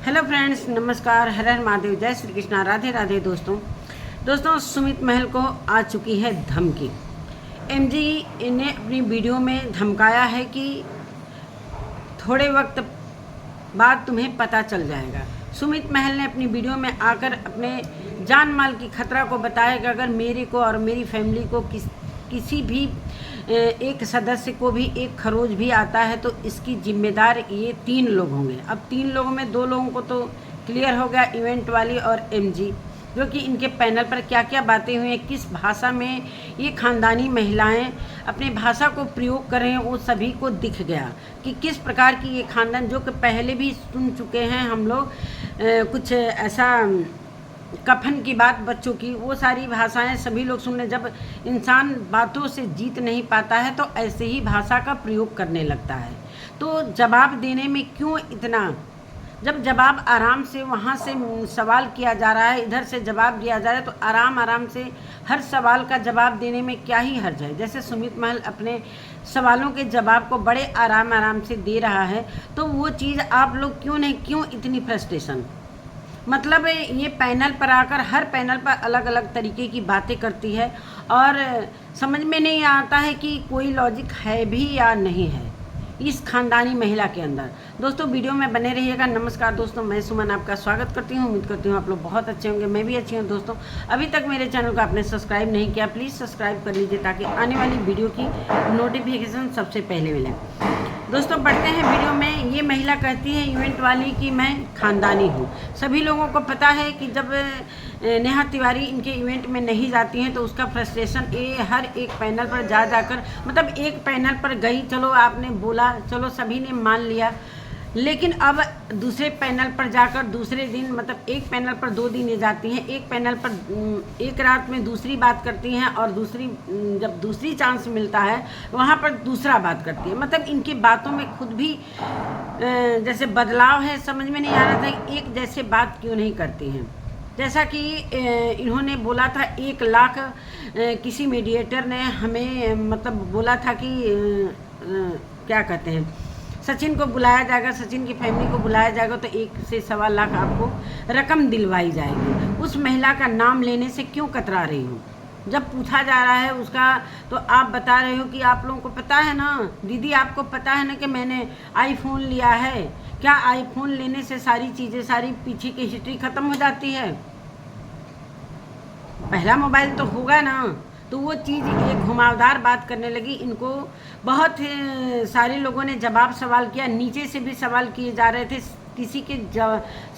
Hello friends, नमस्कार, हर हर महादेव, जय श्री कृष्णा, राधे राधे। दोस्तों सुमित महल को आ चुकी है धमकी। एमजी ने अपनी वीडियो में धमकाया है कि थोड़े वक्त बाद तुम्हें पता चल जाएगा। सुमित महल ने अपनी वीडियो में आकर अपने जान माल की खतरा को बताया कि अगर मेरे को और मेरी फैमिली को किसी भी एक सदस्य को भी एक खरोच भी आता है तो इसकी जिम्मेदार ये 3 लोग होंगे। अब 3 लोगों में 2 लोगों को तो क्लियर हो गया, इवेंट वाली और एमजी, जो कि इनके पैनल पर क्या क्या बातें हुई हैं, किस भाषा में ये खानदानी महिलाएं अपने भाषा को प्रयोग कर रहे हैं, वो सभी को दिख गया कि किस प्रकार की ये खानदान, जो कि पहले भी सुन चुके हैं हम लोग कुछ ऐसा कफन की बात बच्चों की, वो सारी भाषाएं सभी लोग सुन रहे। जब इंसान बातों से जीत नहीं पाता है तो ऐसे ही भाषा का प्रयोग करने लगता है। तो जवाब देने में क्यों इतना, जब जवाब आराम से वहाँ से सवाल किया जा रहा है, इधर से जवाब दिया जा रहा है, तो आराम से हर सवाल का जवाब देने में क्या ही हर्ज है। जैसे सुमित महल अपने सवालों के जवाब को बड़े आराम से दे रहा है, तो वो चीज़ आप लोग क्यों इतनी फ्रस्ट्रेशन, मतलब ये पैनल पर आकर हर पैनल पर अलग अलग तरीके की बातें करती है और समझ में नहीं आता है कि कोई लॉजिक है भी या नहीं है इस खानदानी महिला के अंदर। दोस्तों वीडियो में बने रहिएगा। नमस्कार दोस्तों, मैं सुमन आपका स्वागत करती हूँ। उम्मीद करती हूँ आप लोग बहुत अच्छे होंगे, मैं भी अच्छी हूँ। दोस्तों अभी तक मेरे चैनल को आपने सब्सक्राइब नहीं किया, प्लीज़ सब्सक्राइब कर लीजिए ताकि आने वाली वीडियो की नोटिफिकेशन सबसे पहले मिले। दोस्तों बढ़ते हैं वीडियो में। ये महिला कहती है इवेंट वाली कि मैं खानदानी हूँ। सभी लोगों को पता है कि जब नेहा तिवारी इनके इवेंट में नहीं जाती हैं तो उसका फ्रस्ट्रेशन ये हर एक पैनल पर जाकर, मतलब एक पैनल पर गई, चलो आपने बोला, चलो सभी ने मान लिया, लेकिन अब दूसरे पैनल पर जाकर दूसरे दिन, मतलब एक पैनल पर 2 दिन ये जाती हैं, एक पैनल पर एक रात में दूसरी बात करती हैं और जब दूसरी चांस मिलता है वहाँ पर दूसरा बात करती है। मतलब इनकी बातों में खुद भी जैसे बदलाव है, समझ में नहीं आ रहा था एक जैसे बात क्यों नहीं करती हैं। जैसा कि इन्होंने बोला था 1 लाख किसी मीडिएटर ने हमें मतलब बोला था कि क्या कहते हैं, सचिन को बुलाया जाएगा, सचिन की फैमिली को बुलाया जाएगा तो 1 से सवा लाख आपको रकम दिलवाई जाएगी। उस महिला का नाम लेने से क्यों कतरा रही हूँ? जब पूछा जा रहा है उसका, तो आप बता रहे हो कि आप लोगों को पता है ना दीदी, आपको पता है ना कि मैंने आईफोन लिया है। क्या आईफोन लेने से सारी चीज़ें, सारी पीछे की हिस्ट्री ख़त्म हो जाती है? पहला मोबाइल तो होगा ना। तो वो चीज़ एक घुमावदार बात करने लगी। इनको बहुत सारे लोगों ने सवाल किया, नीचे से भी सवाल किए जा रहे थे। किसी के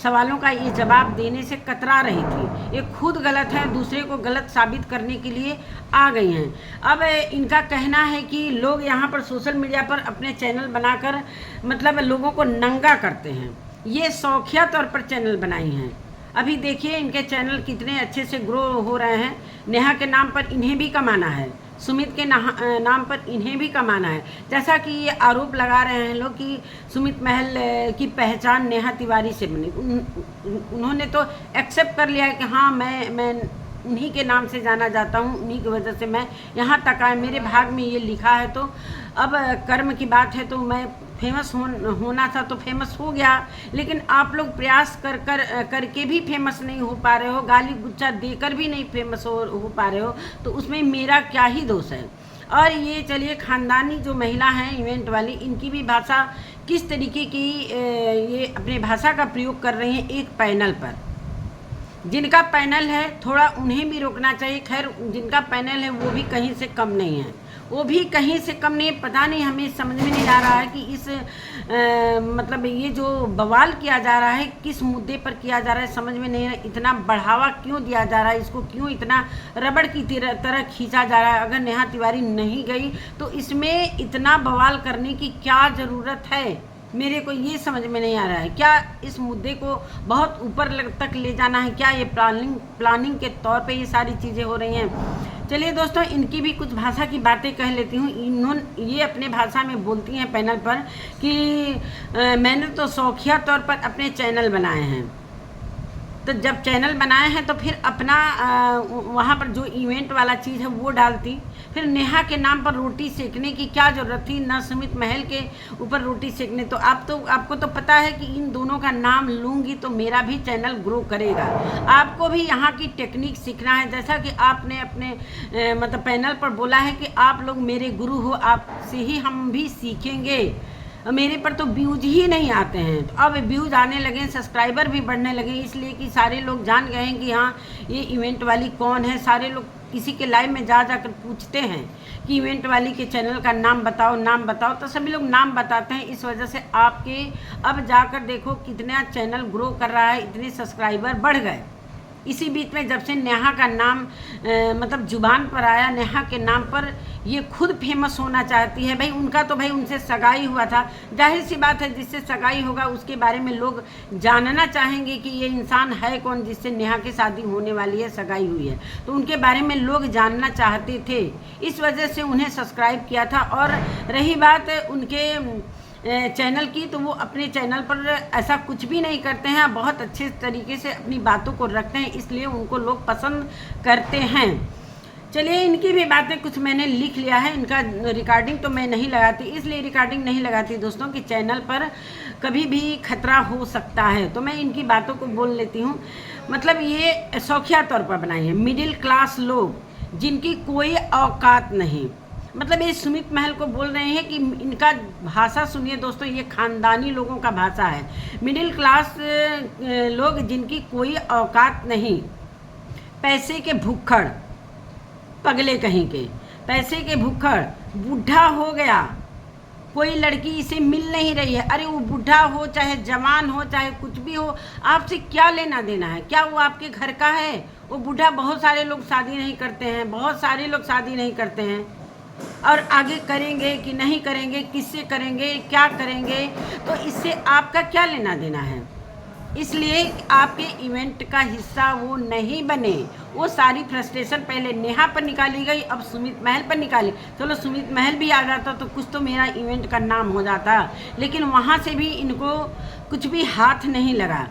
सवालों का ये जवाब देने से कतरा रही थी। ये खुद गलत है, दूसरे को गलत साबित करने के लिए आ गई हैं। अब इनका कहना है कि लोग यहाँ पर सोशल मीडिया पर अपने चैनल बनाकर मतलब लोगों को नंगा करते हैं। ये शौकिया तौर पर चैनल बनाई हैं। अभी देखिए इनके चैनल कितने अच्छे से ग्रो हो रहे हैं। नेहा के नाम पर इन्हें भी कमाना है, सुमित के नाम पर इन्हें भी कमाना है। जैसा कि ये आरोप लगा रहे हैं लोग कि सुमित महल की पहचान नेहा तिवारी से बनी। उन्होंने तो एक्सेप्ट कर लिया है कि हाँ मैं उन्हीं के नाम से जाना जाता हूँ, उन्हीं की वजह से मैं यहाँ तक आया, मेरे भाग में ये लिखा है। तो अब कर्म की बात है, तो मैं फेमस होना था तो फेमस हो गया। लेकिन आप लोग प्रयास करके भी फेमस नहीं हो पा रहे हो, गाली गुच्चा देकर भी नहीं फेमस हो पा रहे हो, तो उसमें मेरा क्या ही दोष है। और ये चलिए खानदानी जो महिला हैं इवेंट वाली, इनकी भी भाषा किस तरीके की ये अपने भाषा का प्रयोग कर रही हैं एक पैनल पर। जिनका पैनल है थोड़ा उन्हें भी रोकना चाहिए। खैर जिनका पैनल है वो भी कहीं से कम नहीं है, वो भी कहीं से कम नहीं। पता नहीं, हमें समझ में नहीं आ रहा है कि इस मतलब ये जो बवाल किया जा रहा है किस मुद्दे पर किया जा रहा है, समझ में नहीं आ रहा। इतना बढ़ावा क्यों दिया जा रहा है, इसको क्यों इतना रबड़ की तरह खींचा जा रहा है। अगर नेहा तिवारी नहीं गई तो इसमें इतना बवाल करने की क्या ज़रूरत है, मेरे को ये समझ में नहीं आ रहा है। क्या इस मुद्दे को बहुत ऊपर तक ले जाना है? क्या ये प्लानिंग के तौर पे ये सारी चीज़ें हो रही हैं? चलिए दोस्तों इनकी भी कुछ भाषा की बातें कह लेती हूँ। ये अपने भाषा में बोलती हैं पैनल पर कि मैंने तो शौकिया तौर पर अपने चैनल बनाए हैं। तो जब चैनल बनाए हैं तो फिर अपना वहाँ पर जो इवेंट वाला चीज़ है वो डालती, फिर नेहा के नाम पर रोटी सेकने की क्या ज़रूरत थी, ना सुमित महल के ऊपर रोटी सेकने। तो आपको तो पता है कि इन दोनों का नाम लूँगी तो मेरा भी चैनल ग्रो करेगा। आपको भी यहाँ की टेक्निक सीखना है, जैसा कि आपने अपने मतलब पैनल पर बोला है कि आप लोग मेरे गुरु हो, आपसे ही हम भी सीखेंगे। मेरे पर तो व्यूज ही नहीं आते हैं, तो अब व्यूज आने लगे, सब्सक्राइबर भी बढ़ने लगे, इसलिए कि सारे लोग जान गए हैं कि हाँ ये इवेंट वाली कौन है। सारे लोग किसी के लाइव में जा जाकर पूछते हैं कि इवेंट वाली के चैनल का नाम बताओ, नाम बताओ, तो सभी लोग नाम बताते हैं। इस वजह से आपके अब जाकर देखो कितना चैनल ग्रो कर रहा है, इतने सब्सक्राइबर बढ़ गए। इसी बीच में जब से नेहा का नाम मतलब जुबान पर आया, नेहा के नाम पर ये खुद फेमस होना चाहती है। भाई उनका तो भाई उनसे सगाई हुआ था, जाहिर सी बात है जिससे सगाई होगा उसके बारे में लोग जानना चाहेंगे कि ये इंसान है कौन जिससे नेहा की शादी होने वाली है, सगाई हुई है, तो उनके बारे में लोग जानना चाहते थे। इस वजह से उन्हें सब्सक्राइब किया था। और रही बात उनके चैनल की, तो वो अपने चैनल पर ऐसा कुछ भी नहीं करते हैं, बहुत अच्छे तरीके से अपनी बातों को रखते हैं, इसलिए उनको लोग पसंद करते हैं। चलिए इनकी भी बातें कुछ मैंने लिख लिया है, इनका रिकॉर्डिंग तो मैं नहीं लगाती, इसलिए रिकॉर्डिंग नहीं लगाती दोस्तों कि चैनल पर कभी भी खतरा हो सकता है, तो मैं इनकी बातों को बोल लेती हूँ। मतलब ये शौकिया तौर पर बनाई है, मिडिल क्लास लोग जिनकी कोई औकात नहीं। मतलब ये सुमित महल को बोल रहे हैं कि इनका भाषा सुनिए दोस्तों, ये खानदानी लोगों का भाषा है। मिडिल क्लास लोग जिनकी कोई औकात नहीं, पैसे के भुक्खड़, पगले कहीं के, पैसे के भुक्खड़, बूढ़ा हो गया, कोई लड़की इसे मिल नहीं रही है। अरे वो बूढ़ा हो चाहे जवान हो चाहे कुछ भी हो, आपसे क्या लेना देना है? क्या वो आपके घर का है? वो बूढ़ा, बहुत सारे लोग शादी नहीं करते हैं, बहुत सारे लोग शादी नहीं करते हैं, और आगे करेंगे कि नहीं करेंगे, किससे करेंगे, क्या करेंगे, तो इससे आपका क्या लेना देना है? इसलिए आपके इवेंट का हिस्सा वो नहीं बने। वो सारी फ्रस्ट्रेशन पहले नेहा पर निकाली गई, अब सुमित महल पर निकाली। चलो सुमित महल भी आ जाता तो कुछ तो मेरा इवेंट का नाम हो जाता, लेकिन वहाँ से भी इनको कुछ भी हाथ नहीं लगा।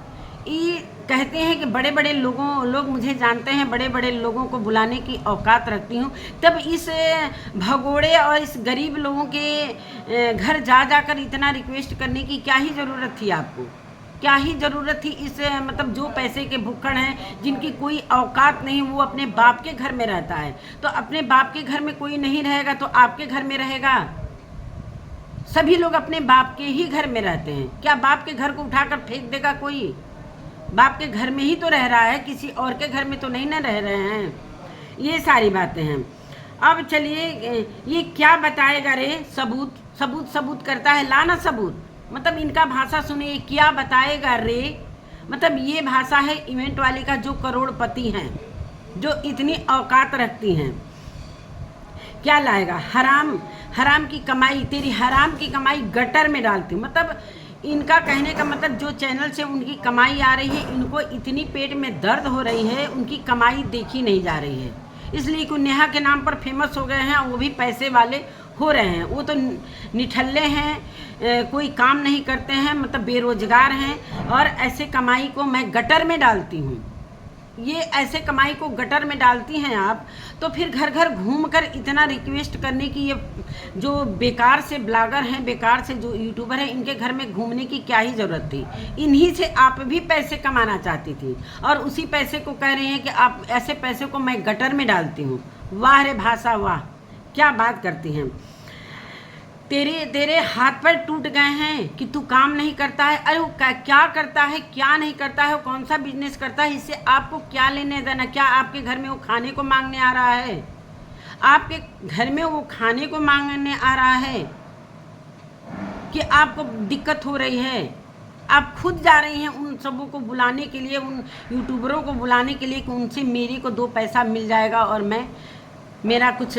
ये कहते हैं कि बड़े बड़े लोग मुझे जानते हैं, बड़े बड़े लोगों को बुलाने की औकात रखती हूँ, तब इस भगोड़े और इस गरीब लोगों के घर जा जाकर इतना रिक्वेस्ट करने की क्या ही ज़रूरत थी आपको? क्या ही ज़रूरत थी? इस मतलब जो पैसे के भुक्खड़ हैं, जिनकी कोई औकात नहीं, वो अपने बाप के घर में रहता है, तो अपने बाप के घर में कोई नहीं रहेगा तो आपके घर में रहेगा? सभी लोग अपने बाप के ही घर में रहते हैं, क्या बाप के घर को उठाकर फेंक देगा कोई? बाप के घर में ही तो रह रहा है, किसी और के घर में तो नहीं ना रह रहे हैं। ये सारी बातें हैं। अब चलिए ये क्या बताएगा रे? सबूत सबूत सबूत करता है, लाना सबूत। मतलब इनका भाषा सुनिए, क्या बताएगा रे? मतलब ये भाषा है इवेंट वाले का, जो करोड़पति हैं, जो इतनी औकात रखती हैं। क्या लाएगा? हराम, हराम की कमाई, तेरी हराम की कमाई गटर में डालती हूँ। मतलब इनका कहने का मतलब जो चैनल से उनकी कमाई आ रही है, इनको इतनी पेट में दर्द हो रही है, उनकी कमाई देखी नहीं जा रही है, इसलिए कि नेहा के नाम पर फेमस हो गए हैं, वो भी पैसे वाले हो रहे हैं। वो तो निठल्ले हैं, कोई काम नहीं करते हैं, मतलब बेरोजगार हैं, और ऐसे कमाई को मैं गटर में डालती हूँ। ये ऐसे कमाई को गटर में डालती हैं आप, तो फिर घर घर घूमकर इतना रिक्वेस्ट करने की, ये जो बेकार से ब्लॉगर हैं, बेकार से जो यूट्यूबर हैं, इनके घर में घूमने की क्या ही ज़रूरत थी? इन्हीं से आप भी पैसे कमाना चाहती थी, और उसी पैसे को कह रहे हैं कि आप ऐसे पैसे को मैं गटर में डालती हूँ। वाह रे भाषा, वाह, क्या बात करती हैं। तेरे हाथ पैर टूट गए हैं कि तू काम नहीं करता है। अरे वो क्या करता है, क्या नहीं करता है, वो कौन सा बिजनेस करता है, इससे आपको क्या लेने देना? क्या आपके घर में वो खाने को मांगने आ रहा है? आपके घर में वो खाने को मांगने आ रहा है कि आपको दिक्कत हो रही है? आप खुद जा रही हैं उन सबों को बुलाने के लिए, उन यूट्यूबरों को बुलाने के लिए कि उनसे मेरे को 2 पैसा मिल जाएगा और मेरा कुछ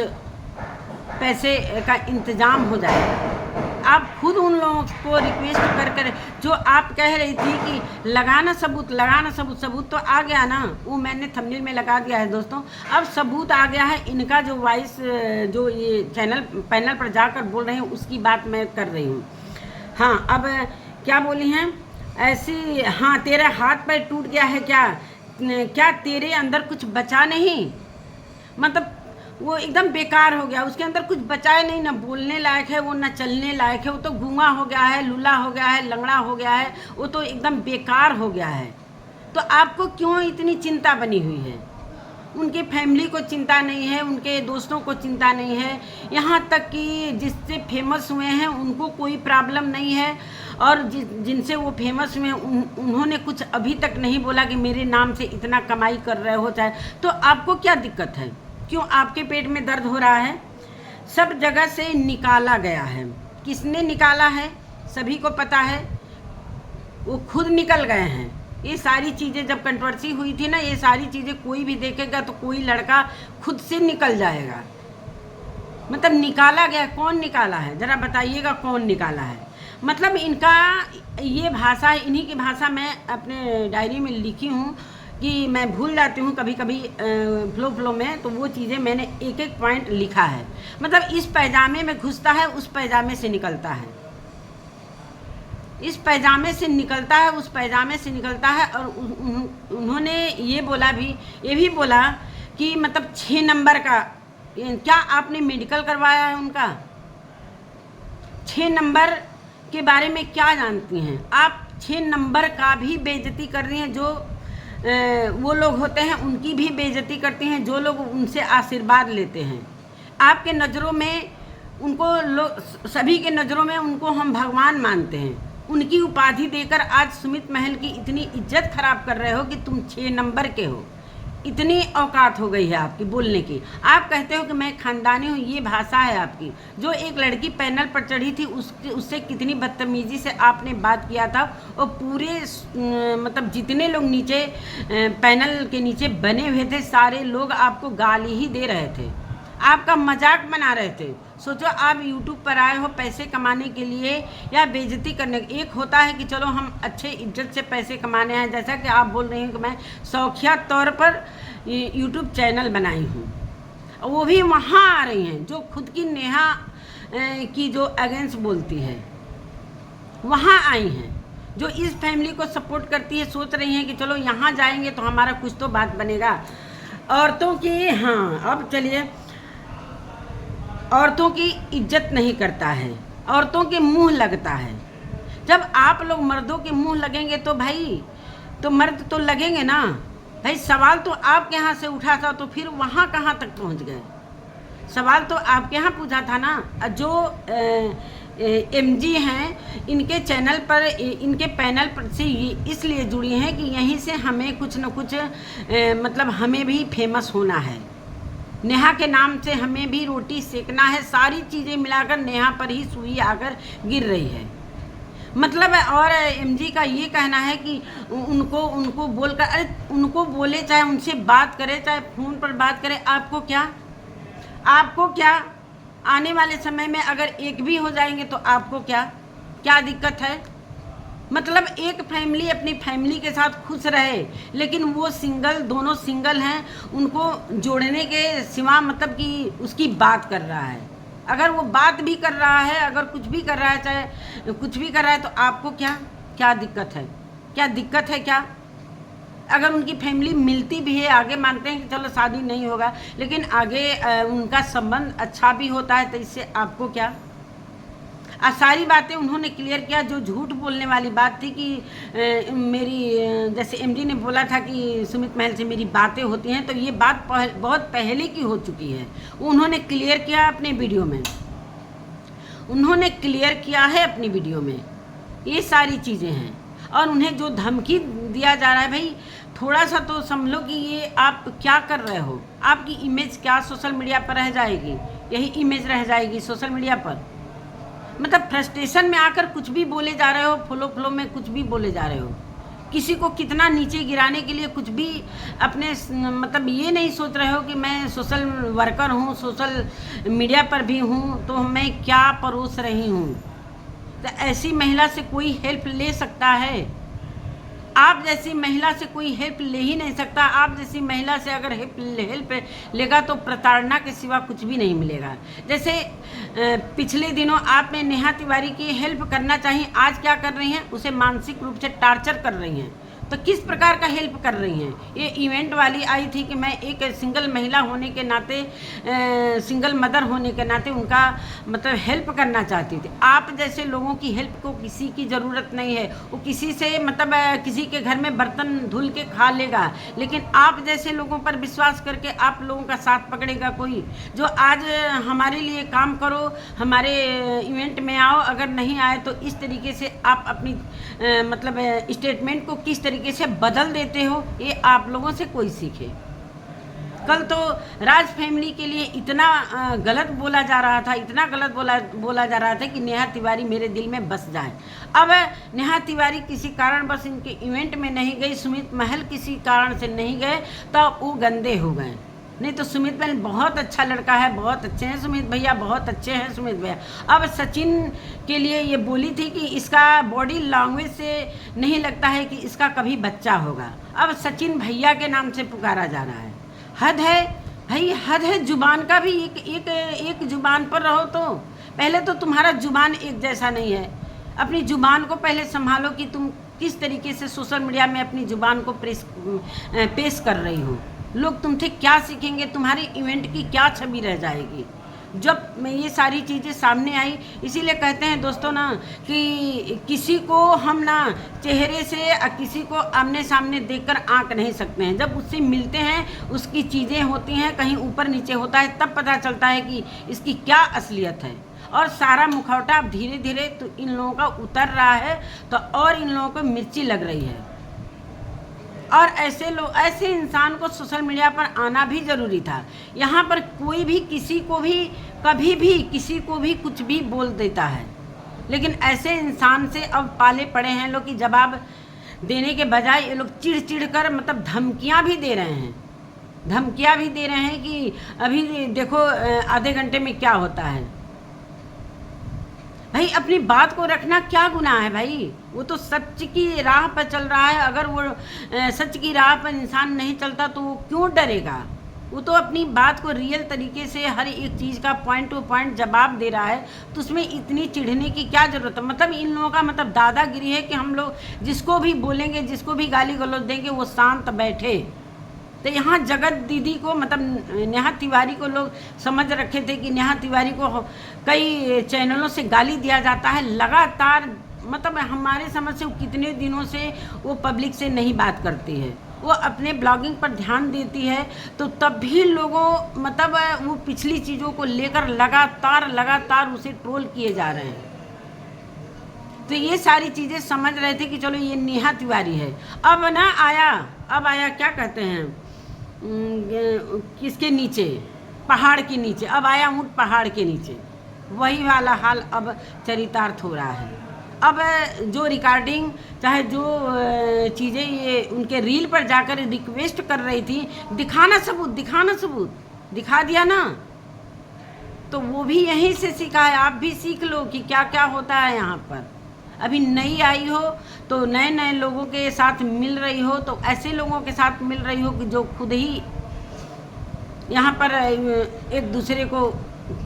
पैसे का इंतज़ाम हो जाएगा। आप खुद उन लोगों को रिक्वेस्ट कर जो आप कह रही थी कि लगाना सबूत, लगाना सबूत, सबूत तो आ गया ना, वो मैंने थंबनेल में लगा दिया है दोस्तों। अब सबूत आ गया है, इनका जो वॉइस जो ये पैनल पर जाकर बोल रहे हैं उसकी बात मैं कर रही हूँ। हाँ, अब क्या बोली हैं ऐसी? हाँ, तेरा हाथ पैर टूट गया है क्या? क्या तेरे अंदर कुछ बचा नहीं? मतलब वो एकदम बेकार हो गया, उसके अंदर कुछ बचा ही नहीं, ना बोलने लायक है वो, ना चलने लायक है वो, तो गूंगा हो गया है, लूला हो गया है, लंगड़ा हो गया है, वो तो एकदम बेकार हो गया है। तो आपको क्यों इतनी चिंता बनी हुई है? उनके फैमिली को चिंता नहीं है, उनके दोस्तों को चिंता नहीं है, यहाँ तक कि जिससे फेमस हुए हैं उनको कोई प्रॉब्लम नहीं है, और जिनसे वो फेमस हुए उन्होंने कुछ अभी तक नहीं बोला कि मेरे नाम से इतना कमाई कर रहे हो चाहे, तो आपको क्या दिक्कत है? क्यों आपके पेट में दर्द हो रहा है? सब जगह से निकाला गया है। किसने निकाला है सभी को पता है, वो खुद निकल गए हैं। ये सारी चीज़ें जब कंट्रोवर्सी हुई थी ना, ये सारी चीज़ें कोई भी देखेगा तो कोई लड़का खुद से निकल जाएगा। मतलब निकाला गया, कौन निकाला है ज़रा बताइएगा, कौन निकाला है? मतलब इनका ये भाषा, इन्हीं की भाषा मैं अपने डायरी में लिखी हूँ कि मैं भूल जाती हूँ कभी कभी फ्लो में, तो वो चीज़ें मैंने एक एक पॉइंट लिखा है। मतलब इस पैजामे में घुसता है, उस पैजामे से निकलता है, इस पैजामे से निकलता है, उस पैजामे से निकलता है। और उन्होंने ये बोला भी, ये भी बोला कि मतलब 6 नंबर का, क्या आपने मेडिकल करवाया है उनका? 6 नंबर के बारे में क्या जानती हैं आप? 6 नंबर का भी बेइज्जती कर रही हैं, जो वो लोग होते हैं उनकी भी बेइज्जती करती हैं, जो लोग उनसे आशीर्वाद लेते हैं। आपके नज़रों में उनको लोग, सभी के नज़रों में उनको हम भगवान मानते हैं, उनकी उपाधि देकर आज सुमित महल की इतनी इज्जत खराब कर रहे हो कि तुम 6 नंबर के हो। इतनी औकात हो गई है आपकी बोलने की। आप कहते हो कि मैं खानदानी हूँ, ये भाषा है आपकी। जो एक लड़की पैनल पर चढ़ी थी उससे कितनी बदतमीजी से आपने बात किया था, और पूरे मतलब जितने लोग नीचे पैनल के नीचे बने हुए थे सारे लोग आपको गाली ही दे रहे थे, आपका मजाक बना रहे थे। सोचो आप यूट्यूब पर आए हो पैसे कमाने के लिए या बेइज्जती करने। एक होता है कि चलो हम अच्छे इज्जत से पैसे कमाने हैं, जैसा कि आप बोल रहे हैं कि मैं शौकिया तौर पर यूट्यूब चैनल बनाई हूँ, और वो भी वहाँ आ रही हैं जो खुद की नेहा की जो अगेंस्ट बोलती है, वहाँ आई हैं, जो इस फैमिली को सपोर्ट करती है, सोच रही हैं कि चलो यहाँ जाएंगे तो हमारा कुछ तो बात बनेगा। औरतों की, हाँ अब चलिए, औरतों की इज्जत नहीं करता है, औरतों के मुंह लगता है। जब आप लोग मर्दों के मुंह लगेंगे तो भाई, तो मर्द तो लगेंगे ना भाई। सवाल तो आपके यहाँ से उठा था, तो फिर वहाँ कहाँ तक पहुँच गए? सवाल तो आपके यहाँ पूछा था ना। जो एमजी हैं, इनके चैनल पर, इनके पैनल पर से इसलिए जुड़ी हैं कि यहीं से हमें कुछ न कुछ मतलब हमें भी फेमस होना है, नेहा के नाम से हमें भी रोटी सेकना है। सारी चीज़ें मिलाकर नेहा पर ही सुई आकर गिर रही है। मतलब और एमजी का ये कहना है कि उनको बोलकर, अरे उनको बोले, चाहे उनसे बात करे, चाहे फ़ोन पर बात करे, आपको क्या? आने वाले समय में अगर एक भी हो जाएंगे तो आपको क्या दिक्कत है? मतलब एक फैमिली अपनी फैमिली के साथ खुश रहे, लेकिन वो सिंगल, दोनों सिंगल हैं, उनको जोड़ने के सिवा मतलब कि उसकी बात कर रहा है। अगर वो बात भी कर रहा है, अगर कुछ भी कर रहा है, चाहे कुछ भी कर रहा है, तो आपको क्या दिक्कत है? क्या दिक्कत है क्या? अगर उनकी फैमिली मिलती भी है, आगे मानते हैं कि चलो शादी नहीं होगा, लेकिन आगे उनका संबंध अच्छा भी होता है, तो इससे आपको क्या? सारी बातें उन्होंने क्लियर किया। जो झूठ बोलने वाली बात थी कि मेरी, जैसे एमडी ने बोला था कि सुमित महल से मेरी बातें होती हैं, तो ये बात बहुत पहले की हो चुकी है। उन्होंने क्लियर किया अपने वीडियो में, उन्होंने क्लियर किया है अपनी वीडियो में, ये सारी चीज़ें हैं। और उन्हें जो धमकी दिया जा रहा है, भाई थोड़ा सा तो समझो कि ये आप क्या कर रहे हो। आपकी इमेज क्या सोशल मीडिया पर रह जाएगी? यही इमेज रह जाएगी सोशल मीडिया पर। मतलब फ्रस्ट्रेशन में आकर कुछ भी बोले जा रहे हो, फ्लो में कुछ भी बोले जा रहे हो, किसी को कितना नीचे गिराने के लिए कुछ भी अपने, मतलब ये नहीं सोच रहे हो कि मैं सोशल वर्कर हूँ, सोशल मीडिया पर भी हूँ, तो मैं क्या परोस रही हूँ। तो ऐसी महिला से कोई हेल्प ले सकता है? आप जैसी महिला से कोई हेल्प ले ही नहीं सकता। आप जैसी महिला से अगर हेल्प लेगा तो प्रताड़ना के सिवा कुछ भी नहीं मिलेगा। जैसे पिछले दिनों आपने नेहा तिवारी की हेल्प करना चाहिए, आज क्या कर रही हैं? उसे मानसिक रूप से टार्चर कर रही हैं। तो किस प्रकार का हेल्प कर रही हैं। ये इवेंट वाली आई थी कि मैं एक सिंगल महिला होने के नाते, सिंगल मदर होने के नाते उनका मतलब हेल्प करना चाहती थी। आप जैसे लोगों की हेल्प को किसी की ज़रूरत नहीं है, वो किसी से मतलब किसी के घर में बर्तन धुल के खा लेगा, लेकिन आप जैसे लोगों पर विश्वास करके आप लोगों का साथ पकड़ेगा कोई, जो आज हमारे लिए काम करो, हमारे इवेंट में आओ, अगर नहीं आए तो इस तरीके से आप अपनी मतलब स्टेटमेंट को किस तरीके से बदल देते हो, ये आप लोगों से कोई सीखे। कल तो राज फैमिली के लिए इतना गलत बोला जा रहा था, इतना गलत बोला जा रहा था कि नेहा तिवारी मेरे दिल में बस जाए। अब नेहा तिवारी किसी कारण बस इनके इवेंट में नहीं गई, सुमित महल किसी कारण से नहीं गए, तो वो गंदे हो गए। नहीं तो सुमित महल बहुत अच्छा लड़का है, बहुत अच्छे हैं सुमित भैया, बहुत अच्छे हैं सुमित भैया। अब सचिन के लिए ये बोली थी कि इसका बॉडी लैंग्वेज से नहीं लगता है कि इसका कभी बच्चा होगा। अब सचिन भैया के नाम से पुकारा जा रहा है। हद है भाई, हद है। जुबान का भी एक जुबान पर रहो। तो पहले तो तुम्हारा जुबान एक जैसा नहीं है। अपनी जुबान को पहले संभालो कि तुम किस तरीके से सोशल मीडिया में अपनी जुबान को पेश कर रही हो। लोग तुमसे क्या सीखेंगे, तुम्हारी इवेंट की क्या छवि रह जाएगी जब ये सारी चीज़ें सामने आई। इसीलिए कहते हैं दोस्तों ना कि किसी को हम ना चेहरे से किसी को आमने सामने देखकर आंक नहीं सकते हैं। जब उससे मिलते हैं, उसकी चीज़ें होती हैं, कहीं ऊपर नीचे होता है, तब पता चलता है कि इसकी क्या असलियत है। और सारा मुखौटा अब धीरे धीरे तो इन लोगों का उतर रहा है, तो और इन लोगों को मिर्ची लग रही है। और ऐसे इंसान को सोशल मीडिया पर आना भी ज़रूरी था। यहाँ पर कोई भी किसी को भी कभी भी किसी को भी कुछ भी बोल देता है, लेकिन ऐसे इंसान से अब पाले पड़े हैं लोग कि जवाब देने के बजाय ये लोग चिढ़ कर मतलब धमकियाँ भी दे रहे हैं। धमकियाँ भी दे रहे हैं कि अभी देखो आधे घंटे में क्या होता है। भाई अपनी बात को रखना क्या गुनाह है भाई। वो तो सच की राह पर चल रहा है। अगर वो सच की राह पर इंसान नहीं चलता तो वो क्यों डरेगा। वो तो अपनी बात को रियल तरीके से हर एक चीज़ का पॉइंट टू पॉइंट जवाब दे रहा है, तो उसमें इतनी चिढ़ने की क्या ज़रूरत है। मतलब इन लोगों का मतलब दादागिरी है कि हम लोग जिसको भी बोलेंगे, जिसको भी गाली गलौज देंगे, वो शांत बैठे। तो यहाँ जगत दीदी को मतलब नेहा तिवारी को लोग समझ रखे थे कि नेहा तिवारी को कई चैनलों से गाली दिया जाता है लगातार। मतलब हमारे समझ से वो कितने दिनों से वो पब्लिक से नहीं बात करती है, वो अपने ब्लॉगिंग पर ध्यान देती है, तो तब भी लोगों मतलब वो पिछली चीज़ों को लेकर लगातार उसे ट्रोल किए जा रहे हैं। तो ये सारी चीज़ें समझ रहे थे कि चलो ये नेहा तिवारी है। अब आया क्या कहते हैं किसके नीचे, पहाड़ के नीचे। अब आया ऊँट पहाड़ के नीचे, वही वाला हाल अब चरितार्थ हो रहा है। अब जो रिकॉर्डिंग चाहे जो चीज़ें ये उनके रील पर जाकर रिक्वेस्ट कर रही थी, दिखाना सबूत दिखा दिया ना, तो वो भी यहीं से सीखा है। आप भी सीख लो कि क्या क्या होता है यहाँ पर। अभी नई आई हो तो नए लोगों के साथ मिल रही हो, तो ऐसे लोगों के साथ मिल रही हो कि जो खुद ही यहाँ पर एक दूसरे को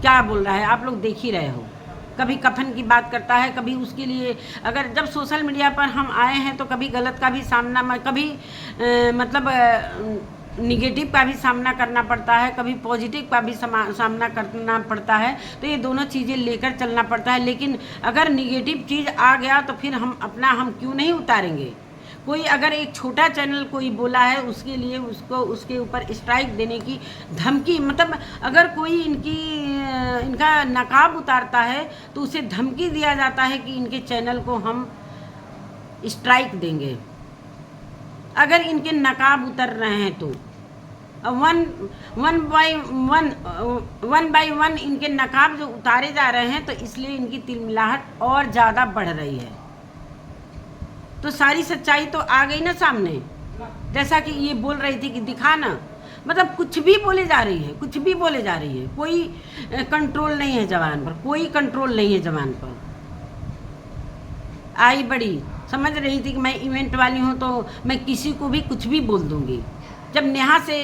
क्या बोल रहा है, आप लोग देख ही रहे हो। कभी कफन की बात करता है, कभी उसके लिए अगर जब सोशल मीडिया पर हम आए हैं तो कभी गलत का भी सामना, कभी मतलब निगेटिव का भी सामना करना पड़ता है, कभी पॉजिटिव का भी सामना करना पड़ता है। तो ये दोनों चीज़ें लेकर चलना पड़ता है। लेकिन अगर निगेटिव चीज़ आ गया तो फिर हम क्यों नहीं उतारेंगे। कोई अगर एक छोटा चैनल कोई बोला है, उसके लिए उसके ऊपर स्ट्राइक देने की धमकी, मतलब अगर कोई इनका नकाब उतारता है तो उसे धमकी दिया जाता है कि इनके चैनल को हम स्ट्राइक देंगे। अगर इनके नकाब उतर रहे हैं तो वन बाय वन इनके नकाब जो उतारे जा रहे हैं, तो इसलिए इनकी तिलमिलाहट और ज़्यादा बढ़ रही है। तो सारी सच्चाई तो आ गई ना सामने। जैसा कि ये बोल रही थी कि दिखाना, मतलब कुछ भी बोले जा रही है, कोई कंट्रोल नहीं है ज़बान पर, कोई कंट्रोल नहीं है ज़बान पर। आई बड़ी समझ रही थी कि मैं इवेंट वाली हूँ तो मैं किसी को भी कुछ भी बोल दूँगी। जब नेहा से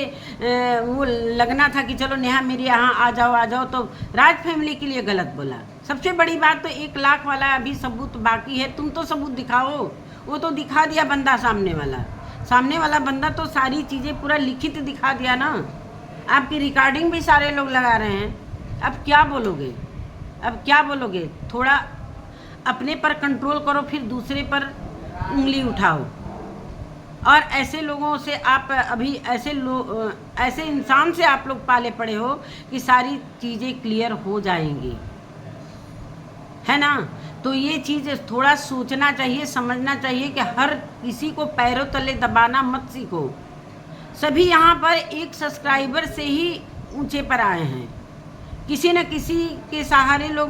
वो लगना था कि चलो नेहा मेरे यहाँ आ जाओ, तो राज फैमिली के लिए गलत बोला। सबसे बड़ी बात तो 1 लाख वाला अभी सबूत बाकी है, तुम तो सबूत दिखाओ। वो तो दिखा दिया बंदा, सामने वाला बंदा तो सारी चीज़ें पूरा लिखित दिखा दिया ना। आपकी रिकॉर्डिंग भी सारे लोग लगा रहे हैं। अब क्या बोलोगे? थोड़ा अपने पर कंट्रोल करो, फिर दूसरे पर उंगली उठाओ। और ऐसे लोगों से आप अभी ऐसे इंसान से आप लोग पाले पड़े हो कि सारी चीज़ें क्लियर हो जाएंगी, है ना। तो ये चीज़ थोड़ा सोचना चाहिए, समझना चाहिए कि हर किसी को पैरों तले दबाना मत सीखो। सभी यहाँ पर एक सब्सक्राइबर से ही ऊंचे पर आए हैं, किसी न किसी के सहारे लोग।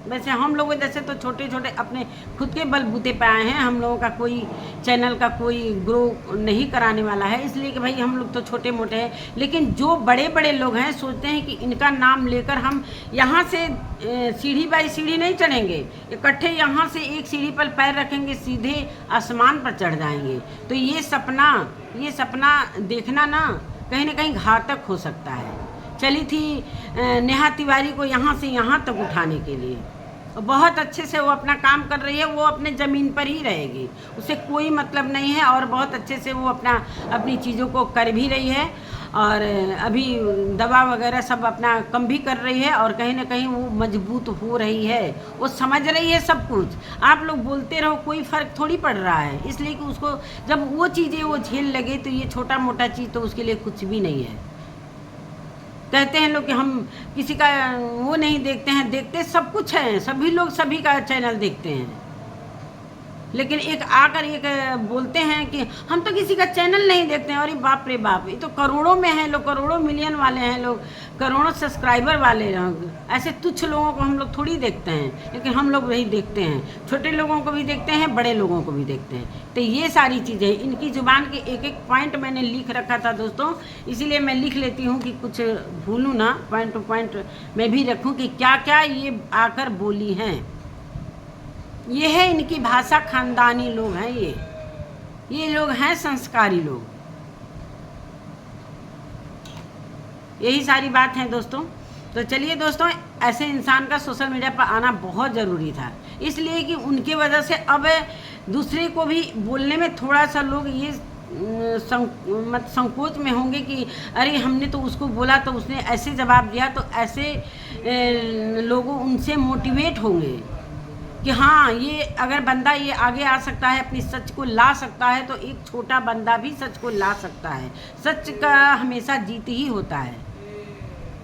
वैसे हम लोग जैसे तो छोटे छोटे अपने खुद के बलबूते पे आए हैं। हम लोगों का कोई चैनल का कोई ग्रो नहीं कराने वाला है, इसलिए कि भाई हम लोग तो छोटे मोटे हैं। लेकिन जो बड़े बड़े लोग हैं सोचते हैं कि इनका नाम लेकर हम यहाँ से सीढ़ी बाई सीढ़ी नहीं चढ़ेंगे, इकट्ठे यहाँ से एक सीढ़ी पर पैर रखेंगे, सीधे आसमान पर चढ़ जाएंगे। तो ये सपना देखना ना कहीं घातक हो सकता है। चली थी नेहा तिवारी को यहाँ से यहाँ तक उठाने के लिए, बहुत अच्छे से वो अपना काम कर रही है। वो अपने ज़मीन पर ही रहेगी, उसे कोई मतलब नहीं है। और बहुत अच्छे से वो अपनी चीज़ों को कर भी रही है। और अभी दवा वगैरह सब अपना कम भी कर रही है, और कहीं ना कहीं वो मजबूत हो रही है। वो समझ रही है सब कुछ। आप लोग बोलते रहो, कोई फ़र्क थोड़ी पड़ रहा है। इसलिए कि उसको जब वो चीज़ें वो झेल लगे तो ये छोटा मोटा चीज़ तो उसके लिए कुछ भी नहीं है। कहते हैं लोग कि हम किसी का वो नहीं देखते हैं, देखते सब कुछ है। सभी लोग सभी का चैनल देखते हैं, लेकिन एक बोलते हैं कि हम तो किसी का चैनल नहीं देखते हैं। अरे बाप रे बाप, ये तो करोड़ों में हैं लोग, करोड़ों मिलियन वाले हैं लोग, करोड़ों सब्सक्राइबर वाले लोग। ऐसे तुच्छ लोगों को हम लोग थोड़ी देखते हैं, लेकिन हम लोग वही देखते हैं। छोटे लोगों को भी देखते हैं, बड़े लोगों को भी देखते हैं। तो ये सारी चीज़ें इनकी ज़ुबान के एक एक पॉइंट मैंने लिख रखा था दोस्तों, इसीलिए मैं लिख लेती हूँ कि कुछ भूलूँ ना, पॉइंट टू पॉइंट मैं भी रखूँ कि क्या क्या ये आकर बोली हैं। ये है इनकी भाषा, खानदानी लोग हैं ये लोग हैं संस्कारी लोग। यही सारी बात है दोस्तों। तो चलिए दोस्तों, ऐसे इंसान का सोशल मीडिया पर आना बहुत ज़रूरी था, इसलिए कि उनके वजह से अब दूसरे को भी बोलने में थोड़ा सा लोग ये संकोच में होंगे कि अरे हमने तो उसको बोला तो उसने ऐसे जवाब दिया। तो ऐसे लोगों उनसे मोटिवेट होंगे कि हाँ, ये अगर बंदा ये आगे आ सकता है, अपनी सच को ला सकता है, तो एक छोटा बंदा भी सच को ला सकता है। सच का हमेशा जीत ही होता है।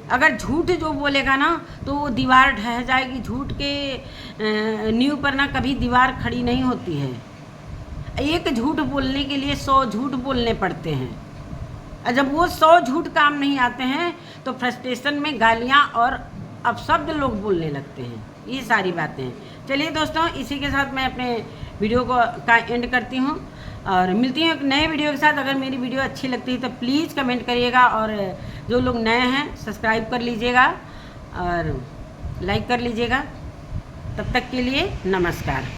अगर झूठ जो बोलेगा ना तो वो दीवार ढह जाएगी। झूठ के नींव पर ना कभी दीवार खड़ी नहीं होती है। एक झूठ बोलने के लिए 100 झूठ बोलने पड़ते हैं, और जब वो 100 झूठ काम नहीं आते हैं तो फ्रस्ट्रेशन में गालियाँ और अपशब्द लोग बोलने लगते हैं। ये सारी बातें हैं। चलिए दोस्तों, इसी के साथ मैं अपने वीडियो का एंड करती हूँ, और मिलती हूँ एक नए वीडियो के साथ। अगर मेरी वीडियो अच्छी लगती है तो प्लीज़ कमेंट करिएगा, और जो लोग नए हैं सब्सक्राइब कर लीजिएगा और लाइक कर लीजिएगा। तब तक के लिए नमस्कार।